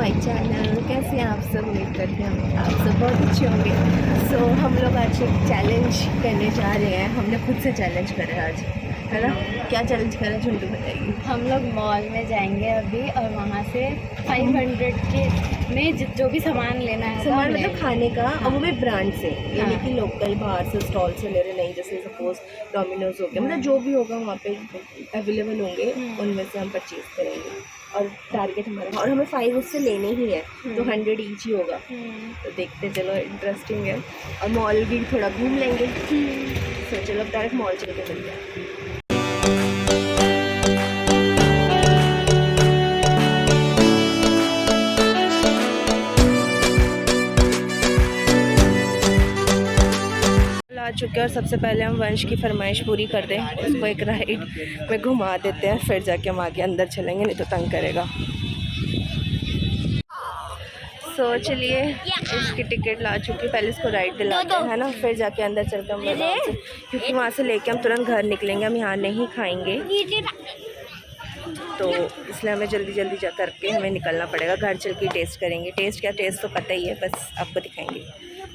My channel. कैसे हैं आप सब? उम्मीद करते हैं आप सब बहुत अच्छे होंगे। सो हम लोग आज एक चैलेंज करने जा रहे हैं। हमने खुद से चैलेंज करा है आज, है ना? क्या चैलेंज करा झुंडू बताइए। हम लोग मॉल में जाएंगे अभी और वहाँ से 500 के में जो भी सामान लेना है सामान मतलब खाने का, हाँ। और वो भी ब्रांड से, यानी हाँ। कि लोकल बाहर से स्टॉल से ले रहे नहीं। जैसे सपोज डोमिनोज हो गया, मतलब जो भी होगा वहाँ पे अवेलेबल होंगे उनमें से हम परचेज करेंगे। और टारगेट हमारा, और हमें 5 उससे लेने ही है, तो 100 ईच ही होगा। तो देखते चलो, इंटरेस्टिंग है। और मॉल भी थोड़ा घूम लेंगे। तो चलो अब डायरेक्ट मॉल चल के मिलते हैं। आ चुके हैं और सबसे पहले हम वंश की फरमाइश पूरी कर दें, उसको एक राइड में घुमा देते हैं, फिर जाके हम आगे अंदर चलेंगे, नहीं तो तंग करेगा। सो चलिए, इसकी टिकट ला चुकी, पहले इसको राइड दिलाते हैं, है ना, फिर जाके अंदर चलकर हम आराम से, क्योंकि वहाँ से लेके हम तुरंत घर निकलेंगे, हम यहाँ नहीं खाएंगे, तो इसलिए हमें जल्दी जल्दी जा करके हमें निकलना पड़ेगा। घर चल के टेस्ट करेंगे। टेस्ट क्या, टेस्ट तो पता ही है, बस आपको दिखाएंगे।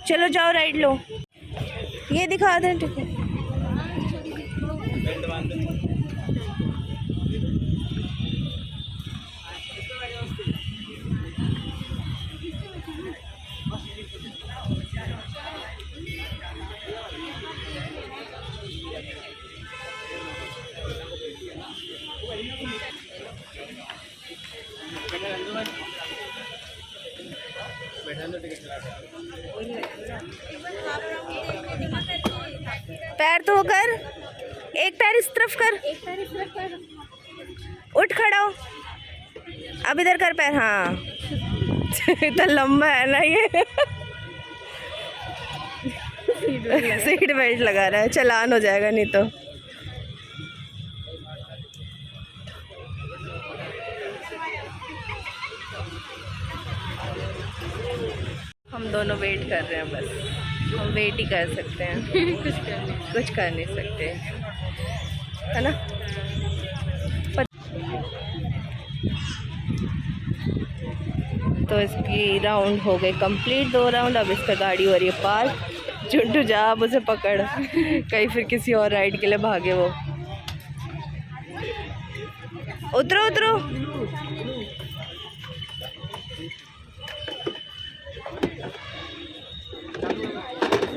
चलो जाओ, राइड लो, ये दिखा दें टिकट। पैर तो कर, एक पैर इस तरफ कर, उठ खड़ा हो, अब इधर कर पैर, हाँ। इतना लंबा है ना ये। सीट बेल्ट लगा रहा है, चालान हो जाएगा नहीं तो। हम दोनों वेट कर रहे हैं, बस हम वेट ही कर सकते हैं। कुछ कर नहीं सकते, है ना? तो इसकी राउंड हो गए कंप्लीट, 2 राउंड। अब इसका गाड़ी हो रही है पार्क। झुंडू जा, अब उसे पकड़, कहीं फिर किसी और राइड के लिए भागे वो। उतरो उतरो।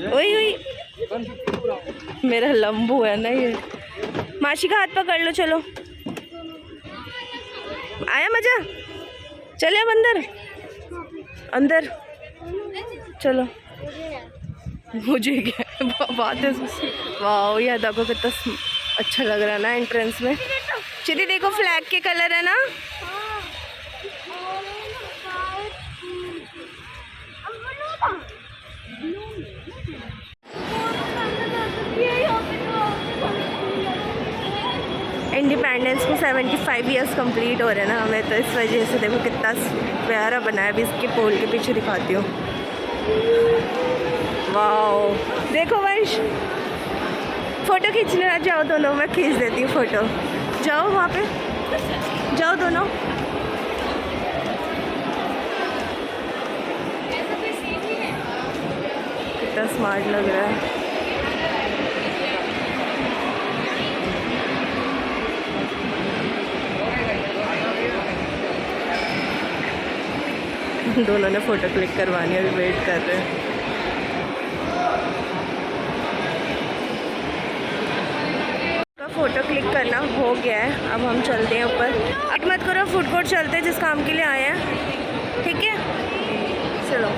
ओई ओई, मेरा लंबू है ना ये। माशी का हाथ पकड़ लो, चलो। आया मजा? चले अब अंदर, अंदर चलो। मुझे क्या बात है। वाह, ये देखो कितना अच्छा लग रहा है ना एंट्रेंस में। चिदी देखो, फ्लैग के कलर है ना। इंडिपेंडेंस को 75 ईयर्स कंप्लीट हो रहे हैं ना हमें, तो इस वजह से देखो कितना प्यारा बना है। अभी इसके पोल के पीछे दिखाती हूँ। वाह, देखो वंश, फ़ोटो खींचने जाओ दोनों, मैं खींच देती हूँ फ़ोटो। जाओ वहाँ पे, जाओ दोनों। कितना स्मार्ट लग रहा है। दोनों ने फ़ोटो क्लिक करवानी है, अभी वेट कर रहे हैं। का फ़ोटो क्लिक करना हो गया है, अब हम चलते हैं ऊपर। अब मत करो, फूड कोर्ट चलते हैं जिस काम के लिए आए हैं, ठीक है? चलो।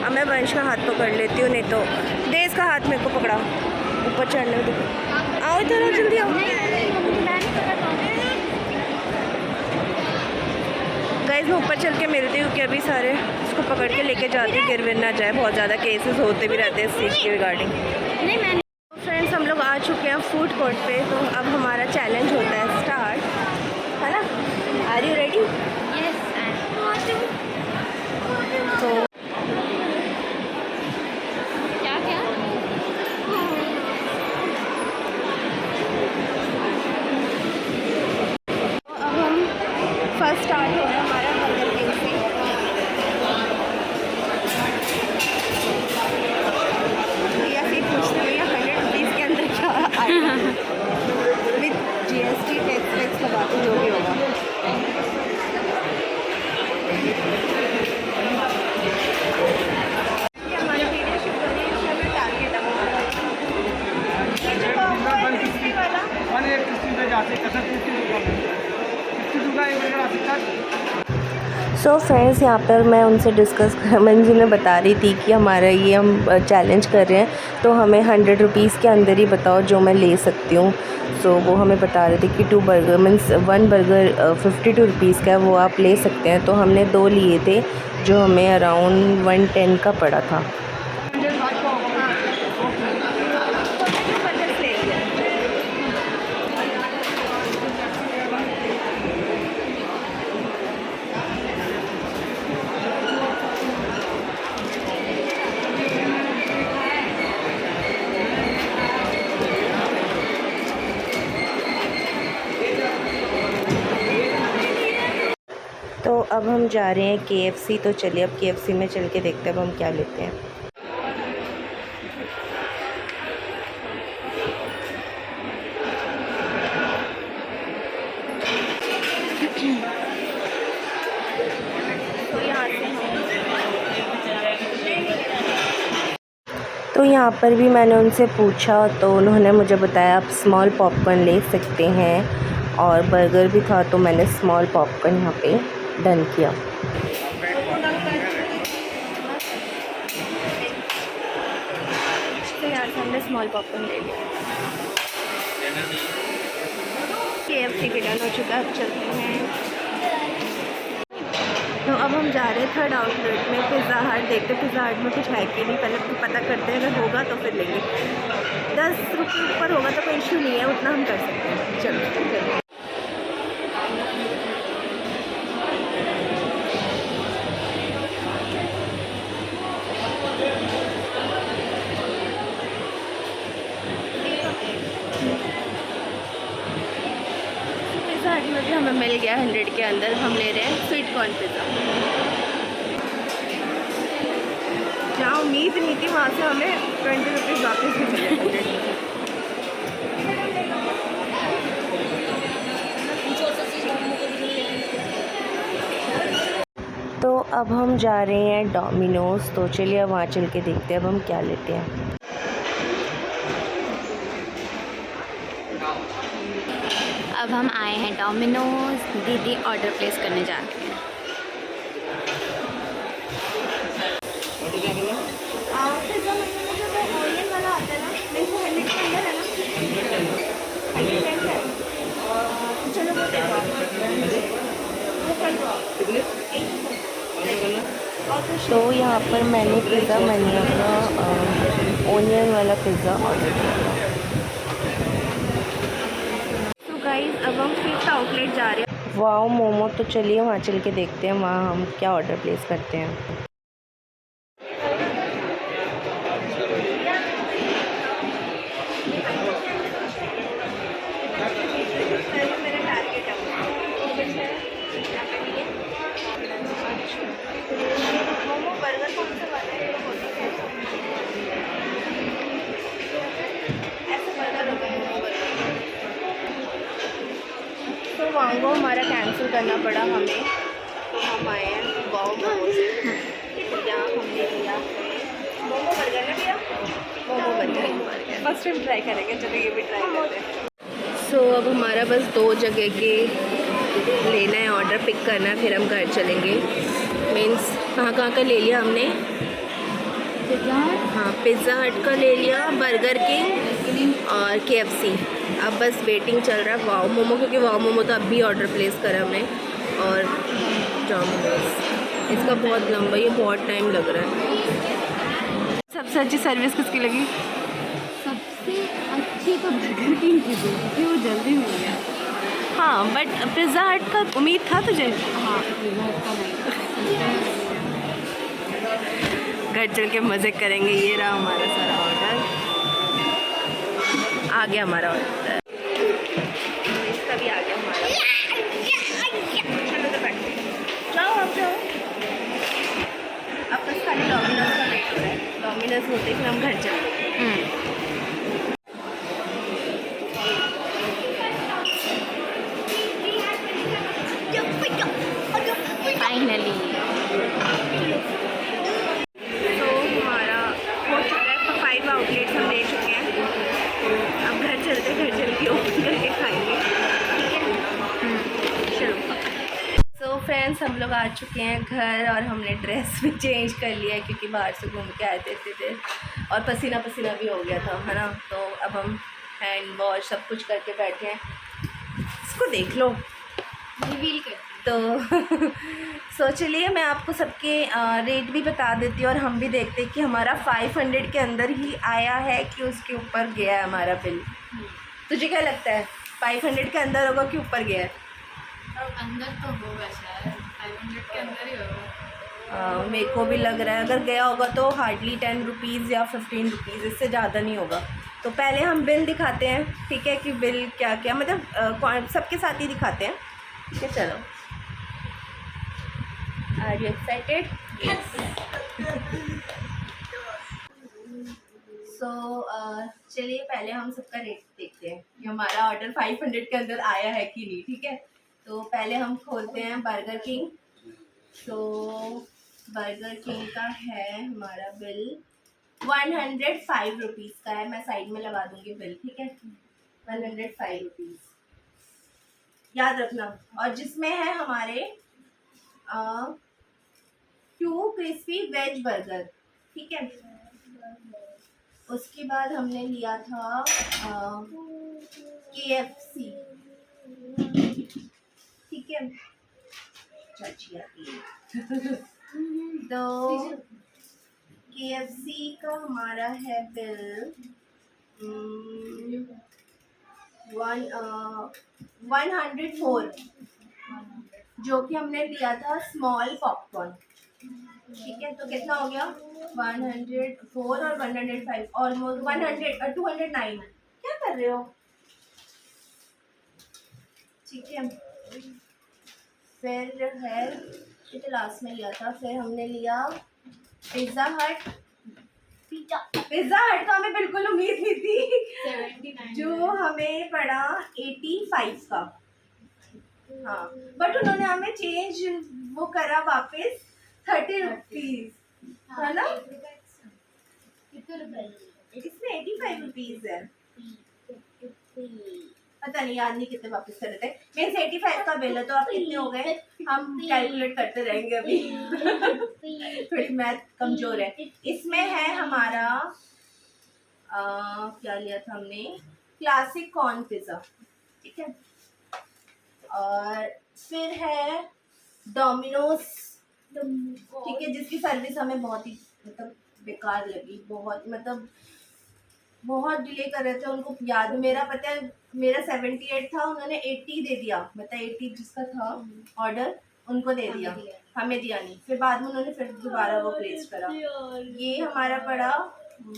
अब मैं वंश का हाथ पकड़ लेती हूँ, नहीं तो दे इसका हाथ मेरे को पकड़ा, ऊपर चढ़ने दो। आओ इधर, जल्दी आओ। गाइस, मैं ऊपर चल के मिलती हूँ कि अभी सारे इसको पकड़ के लेके जाती हूँ, गिर विर ना जाए। बहुत ज़्यादा केसेस होते भी रहते हैं इस चीज़ के रिगार्डिंग। फ्रेंड्स, हम लोग आ चुके हैं फूड कोर्ट पे, तो अब हमारा चैलेंज होता है स्टार्ट, है ना? Are you ready? यस। तो क्या क्या? स्टार्ट हो रहा है हमारा बर्गर किंग से। भैया से पूछते भैया 100 रुपीज़ के अंदर क्या आएगा विद GST टैक्स वैक्स लगा के जो भी होगा। ये हमारी वीडियो शूट करने का हमें टारगेट है। ये जो कॉम्बो है क्रिस्पी वाला सो फ्रेंड्स, यहाँ पर मैं उनसे मैं जिन्हें बता रही थी कि हमारा ये हम चैलेंज कर रहे हैं, तो हमें 100 रुपीज़ के अंदर ही बताओ जो मैं ले सकती हूँ। सो वो हमें बता रहे थे कि 2 बर्गर मीन्स 1 बर्गर 52 रुपीज़ का है, वो आप ले सकते हैं। तो हमने 2 लिए थे जो हमें अराउंड 110 का पड़ा था। तो अब हम जा रहे हैं KFC। तो चलिए अब KFC में चल के देखते हैं अब हम क्या लेते हैं। तो यहाँ पर भी मैंने उनसे पूछा तो उन्होंने मुझे बताया आप स्मॉल पॉपकॉर्न ले सकते हैं, और बर्गर भी था तो मैंने स्मॉल पॉपकॉर्न यहाँ पे डन किया। तो यार हमने स्मॉल पॉपकॉर्न ले लिया। KFC भी डन हो चुका है, अब चलते हैं। तो अब हम जा रहे हैं 3rd आउटलेट में पिज़्ज़ा हट। देखते पिज़्ज़ा हट में कुछ है कि नहीं, पहले तो पता करते हैं, अगर होगा तो फिर लेंगे। 10 रुपये ऊपर होगा तो कोई इशू नहीं है, उतना हम कर सकते हैं। चलो। पिज़्ज़ा हट में भी हमें मिल गया 100 के अंदर। हम ले रहे हैं स्वीट कॉर्न पिज़्ज़ा। जहाँ उम्मीद नहीं थी वहाँ से हमें 20 रुपीज़ वापस भी मिले 100 में। तो अब हम जा रहे हैं डोमिनोज़। तो चलिए अब वहाँ चल के देखते हैं अब हम क्या लेते हैं। अब हम आए हैं डोमिनोज़। दीदी ऑर्डर प्लेस करने जा रहे हैं। तो यहाँ पर मैंने पिज़्ज़ा मनिया का ओनियन वाला पिज़्ज़ा ऑर्डर किया। तो गाइस अब हम 5th आउटलेट जा रहे हैं। वाओ मोमो। तो चलिए वहाँ चल के देखते हैं वहाँ हम क्या ऑर्डर प्लेस करते हैं। तो वांगो हमारा कैंसिल करना पड़ा हमें। तो हम आए हैं वाओ मोमो से। यहाँ हमने लिया मोमो बर्गर ना भैया, momo burger first time try करेंगे। चलो ये भी ट्राई करते हैं। सो अब हमारा बस 2 जगह के लेना है, ऑर्डर पिक करना है, फिर हम घर चलेंगे। मीन्स कहाँ का ले लिया हमने? हाँ, पिज़्ज़ा हट का ले लिया, बर्गर किंग और KFC। अब बस वेटिंग चल रहा है वाओ मोमो, क्योंकि वाओ मोमो तो अभी ऑर्डर प्लेस करा हमने। और डोमिनोज़ इसका बहुत लंबा, ये बहुत टाइम लग रहा है। सबसे अच्छी सर्विस किसकी लगी? सबसे अच्छी तो बर्गर किंग की थी क्योंकि वो जल्दी मिल गया। हाँ, बट पिज़्ज़ा हट का उम्मीद था तुझे? हाँ, पिज़्ज़ा हट का नहीं। घर चल के मज़े करेंगे। ये रहा हमारा सारा ऑर्डर, आ गया हमारा ऑर्डर। इसका भी आ गया हमारा। चलो तो बैठ। परचेज होते फिर हम घर चलते हैं। फाइनली तो हमारा हो चुका है, 5 आउटलेट्स हम ले चुके हैं। अब घर चलते, घर चल के ओपन करके खाएंगे, ठीक है। चलो। सो फ्रेंड्स, हम लोग आ चुके हैं घर और हमने ड्रेस भी चेंज कर लिया है क्योंकि बाहर से घूम के आए थे और पसीना पसीना भी हो गया था, है ना। तो अब हम हैंड वॉश सब कुछ करके बैठे हैं। इसको देख लो, रिवील कर तो सो चलिए मैं आपको सबके रेट भी बता देती हूँ और हम भी देखते हैं कि हमारा 500 के अंदर ही आया है कि उसके ऊपर गया है हमारा बिल। तुझे क्या लगता है 500 के अंदर होगा कि ऊपर गया है? अंदर तो होगा शायद, 500 के अंदर ही होगा। मेरे को भी लग रहा है अगर गया होगा तो हार्डली 10 रुपीज़ या 15 रुपीज़, इससे ज़्यादा नहीं होगा। तो पहले हम बिल दिखाते हैं, ठीक है, कि बिल क्या क्या मतलब सबके साथ ही दिखाते हैं, ठीक है। चलो, आर यू एक्साइटेड? सो चलिए पहले हम सबका रेट देखते हैं कि हमारा ऑर्डर 500 के अंदर आया है कि नहीं, ठीक है। तो पहले हम खोलते हैं बर्गर किंग। तो बर्गर किंग का है हमारा बिल 105 रुपीज़ का है। मैं साइड में लगा दूंगी बिल, ठीक है। 105 रुपीज़ याद रखना। और जिसमें है हमारे 2 क्रिस्पी वेज बर्गर, ठीक है। उसके बाद हमने लिया था KFC, ठीक है। चाची आती है तो KFC का हमारा है बिल 104, जो कि हमने लिया था स्मॉल पॉपकॉर्न, ठीक है। तो कितना हो गया 104 और 105, ऑलमोस्ट 100 209। क्या कर रहे हो? ठीक है। फिर है ये तो लास्ट में लिया था। फिर हमने लिया पिज़्ज़ा हट। पिज़्ज़ा हट का हमें बिल्कुल उम्मीद नहीं थी, 79 जो हमें पड़ा 85 का। हाँ, बट उन्होंने हमें चेंज वो करा वापस 30 रुपीज़, है ना। कितने रुपए? इसमें 85 रुपीज़ है, पता नहीं, याद नहीं कितने वापस कर रहे थे। मेरे से 85 का बिल है, तो आप कितने हो गए हम कैलकुलेट करते रहेंगे अभी। थोड़ी मैथ कमजोर है। इसमें है हमारा क्या लिया था हमने, क्लासिक कॉर्न पिज़्ज़ा, ठीक है। और फिर है डोमिनोज, ठीक है, जिसकी सर्विस हमें बहुत ही मतलब बेकार लगी। बहुत मतलब बहुत डिले कर रहे थे, उनको याद, मेरा पता है मेरा 78 था, उन्होंने 80 दे दिया, मतलब 80 जिसका था ऑर्डर उनको दे दिया, हमें दिया नहीं। फिर बाद में उन्होंने फिर दोबारा वो प्लेस करा। ये हमारा पड़ा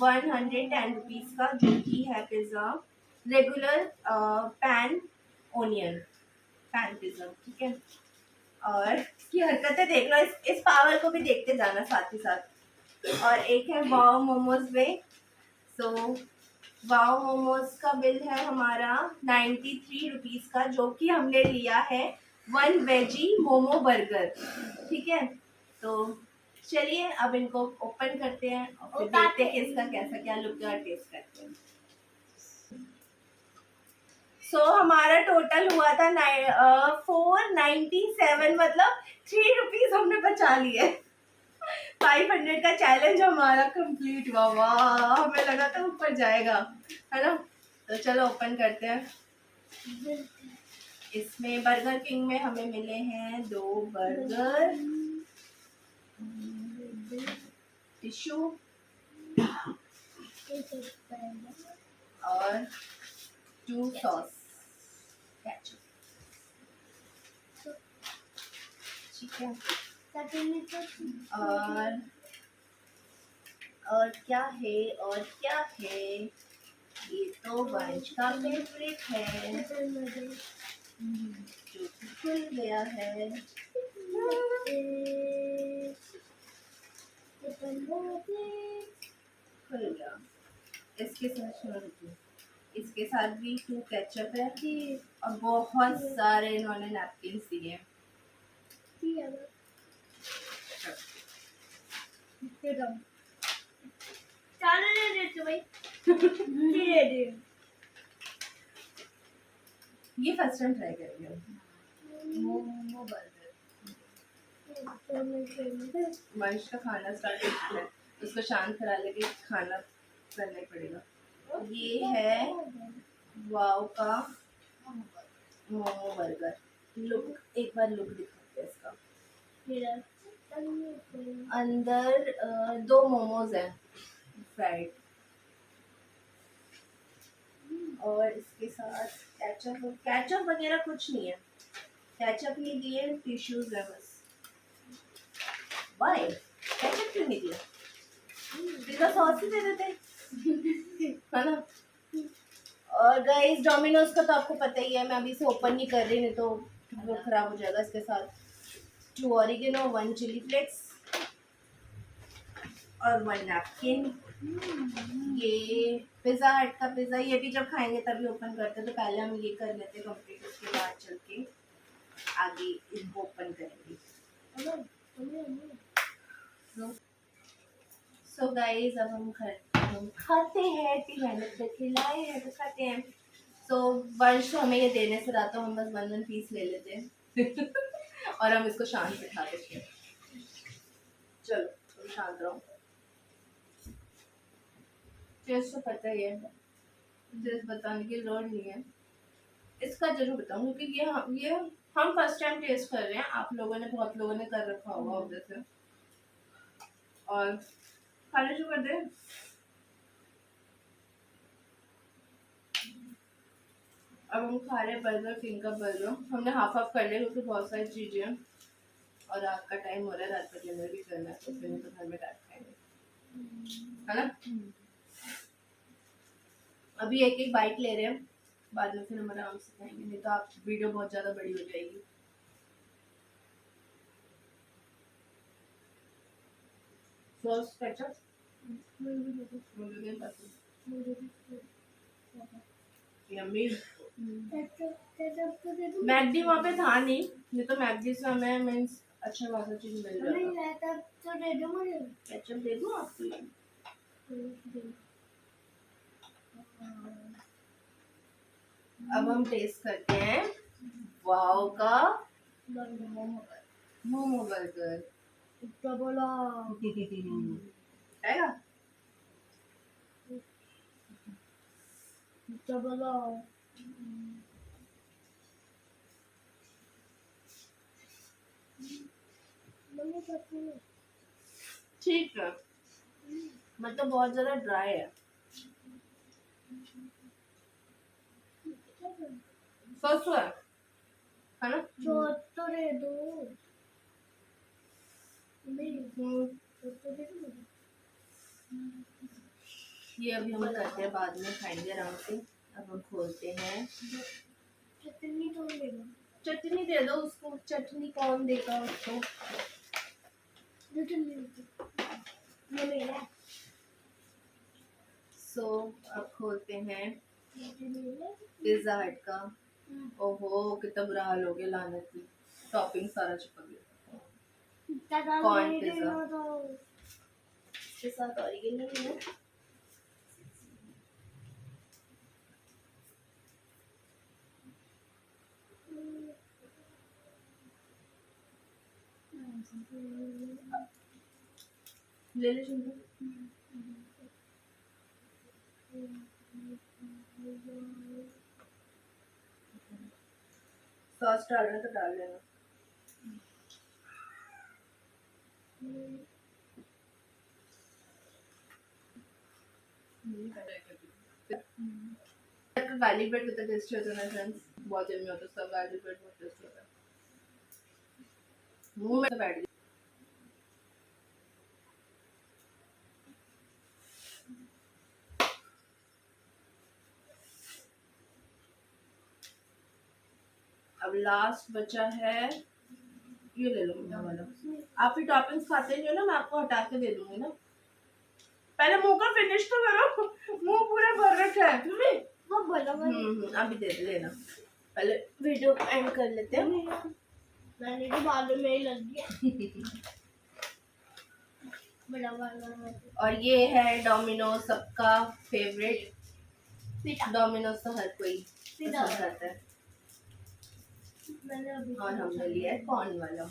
110 रुपीज़ का, जो कि है pizza regular pan onion pan pizza, ठीक है। और इसकी हरकतें देख लो, इस पावर को भी देखते जाना साथ ही साथ। और एक है वाओ मोमोज वे। सो वाओ मोमोज का बिल है हमारा 93 रुपीज़ का, जो कि हमने लिया है 1 वेजी मोमो बर्गर, ठीक है। तो चलिए अब इनको ओपन करते हैं और फिर देखते हैं कि इसका कैसा क्या लुक है और टेस्ट करते हैं। सो हमारा टोटल हुआ था 497, मतलब 3 रुपीज़ हमने बचा लिए। 500 का चैलेंज हमारा कंप्लीट हुआ। वाह, हमें लगा था ऊपर जाएगा, है ना। तो चलो ओपन करते हैं। इसमें बर्गर किंग में हमें मिले हैं 2 बर्गर, टिश्यू और 2 सॉस केचप, ठीक है। और क्या है, और क्या है, ये तो वंश का फेवरेट है जो कि खुल गया है। खुल गया। इसके साथ छोड़ दो, इसके साथ भी 2 केचप है और बहुत सारे इन्होंने नैपकिन्स दिए हैं। ये फर्स्ट टाइम ट्राई कर रही हूँ। मोमो बर्गर। वंश का खाना स्टार्ट करता है, उसको शांत करा लेके खाना करना ही पड़ेगा। ये है वाव का मोमो बर्गर। लुक, एक बार लुक दिखाते हैं इसका। अंदर 2 मोमोज हैं फ्राइड, और इसके साथ केचप वगैरह कुछ नहीं है। केचप नहीं दिए, टिश्यूज है बस। वाई केचप क्यों नहीं दिया? पिज़्ज़ा सॉस ही दे देते है ना। और गाइस डोमिनोज का तो आपको पता ही है, मैं अभी से ओपन नहीं कर रही, नहीं तो वो खराब हो जाएगा। इसके साथ 2 ऑरिगेनो, 1 चिली फ्लेक्स और 1 नैपकिन। ये पिज़्ज़ा हट का पिज़्ज़ा, ये भी जब खाएंगे तभी ओपन करते हैं, तो पहले हम ये कर लेते हैं कंप्लीट, उसके बाद चल के आगे इनको ओपन करेंगे। सो गाइस अब हम खाते हैं, इतनी मेहनत करके लाए हैं तो खाते हैं। सो वंश हमें ये देने से रहा, तो हम बस 1 पीस ले लेते हैं और हम इसको शांत बिठा देते हैं। चलो तुम शांत रहो। टेस्ट तो पता ही है, टेस्ट बताने की जरूरत नहीं है। इसका जरूर बताऊँ क्योंकि ये हम फर्स्ट टाइम टेस्ट कर रहे हैं। आप लोगों ने, बहुत लोगों ने कर रखा होगा ऑब्वियसली। और खाने शुरू कर दे। अब हम खा रहे हैं बर्गर, किंग का बर्गर। हमने हाफ हाफ कर लिया क्योंकि बहुत सारी चीजें हैं और रात का टाइम हो रहा है, रात का डिनर भी करना है, तो फिर तो घर में रात खाएंगे, है ना। अभी एक एक बाइट ले रहे हैं, बाद में फिर हम आराम से खाएंगे, नहीं तो आप वीडियो बहुत ज्यादा बड़ी हो जाएगी। Sauce ketchup yummy. मैगडी वहाँ पे था नहीं तो मैगडी से हमें मीन्स अच्छा खासा चीज मिल जाता। केचप दे दूँ आपको? अब हम टेस्ट करते हैं वाव का मोमो बर्गर। आएगा? ठीक है, मतलब बहुत ज्यादा ड्राई है। सॉस तो है ना? तो दे दो। ये अभी हम करते हैं, बाद में खाएंगे आराम से। अब हम खोलते हैं। चटनी तो दे दो। चटनी दे दो उसको, चटनी कौन देगा उसको? सो अब खोलते हैं पिज्जा हट का। ओहो कितना बुरा हाल हो गया, लानत की टॉपिंग सारा चिपक गया। कौन पिज्जा के साथ ऑरिगेनो है? ले ले शुरू। सॉस डालना तो डाल लेना। गार्लिक ब्रेड कितना टेस्टी होता है ना फ्रेंड्स, बहुत यम्मी होता है उसका गार्लिक ब्रेड, बहुत टेस्टी होता है। मुंह में तो बैठ गया। अब लास्ट बचा है, ये ले लो मीठा वाला। आप ही टॉपिंग्स खाते नहीं हो ना, मैं आपको हटा के दे दूंगी ना। पहले मुंह का फिनिश तो करो, मुंह पूरा भर रखा है। वो बोलो अभी दे लेना, पहले वीडियो एंड कर लेते हैं। मैंने तो बालों में ही लग गया। बड़ा वाला। और ये है डोमिनोज, सबका फेवरेट। डोमिनोज तो हर कोई पसंद करता है। मैंने अभी और हमने लिया है कॉर्न वाला।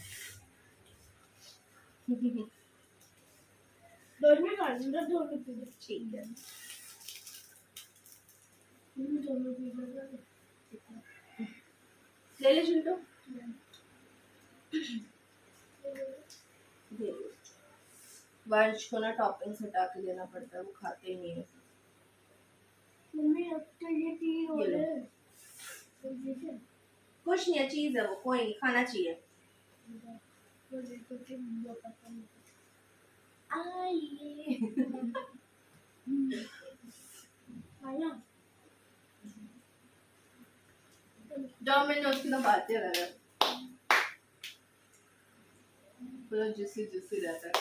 दोनों खाना, दोनों पीना। ठीक है, दोनों पीना। ले ले चिंटू। वर्ष को ना टॉपिंग्स हटा के देना पड़ता है, वो खाते ही नहीं है। मम्मी अब तो ये पी हो ये लो। रहे। कुछ नहीं है, चीज है वो, कोई नहीं, खाना चाहिए। डोमिनोज की तो बातें अलग है, पूरा जुसी जुसी रहता है।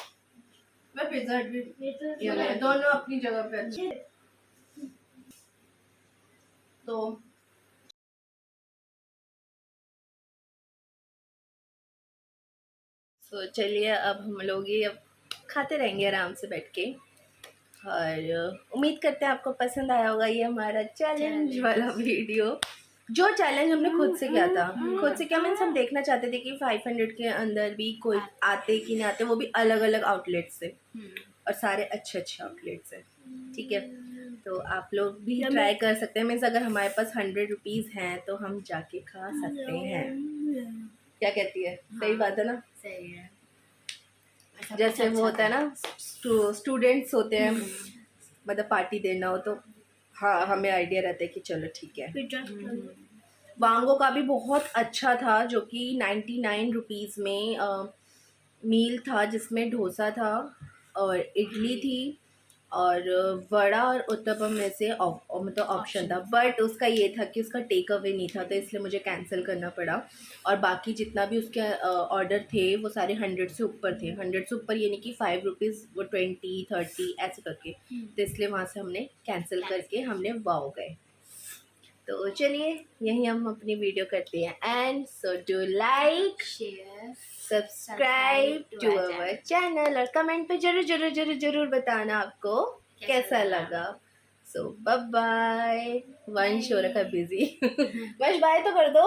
मैं पिज्जा हट भी ये ले, दोनों अपनी जगह पे अच्छे। तो चलिए, अब हम लोग ये अब खाते रहेंगे आराम से बैठ के। और उम्मीद करते हैं आपको पसंद आया होगा ये हमारा चैलेंज वाला वीडियो। जो चैलेंज हमने खुद से किया था, खुद से क्या मीन्स हम देखना चाहते थे कि 500 के अंदर भी कोई आते कि नहीं आते, वो भी अलग अलग आउटलेट से, और सारे अच्छे अच्छे आउटलेट से। ठीक है, तो आप लोग भी ट्राई कर सकते हैं। मीन्स अगर हमारे पास 100 रुपीज़ हैं तो हम जाके खा सकते हैं। क्या कहती है? सही बात है ना? सही है। जैसे वो होता है ना, स्टूडेंट्स होते हैं, मतलब पार्टी देना हो तो हाँ, हमें आइडिया रहता है कि चलो ठीक है। वांगो का भी बहुत अच्छा था, जो कि 99 रुपीज़ में मील था, जिसमें डोसा था और इडली थी और वड़ा और उत्तपम में से मतलब ऑप्शन था। बट उसका ये था कि उसका टेक अवे नहीं था, तो इसलिए मुझे कैंसिल करना पड़ा। और बाकी जितना भी उसके ऑर्डर थे वो सारे 100 से ऊपर थे। 100 से ऊपर ये नहीं कि 5 रुपीज़, वो 20 30 ऐसे करके। तो इसलिए वहाँ से हमने कैंसिल करके हमने वाओ गए। तो चलिए, यही हम अपनी वीडियो करते हैं। And so do like, share, subscribe to our channel, और कमेंट पे जरूर जरूर जरूर जरूर बताना आपको कैसा लगा। So bye bye. वंश हो रखा बिजी। वंश बाय तो कर दो।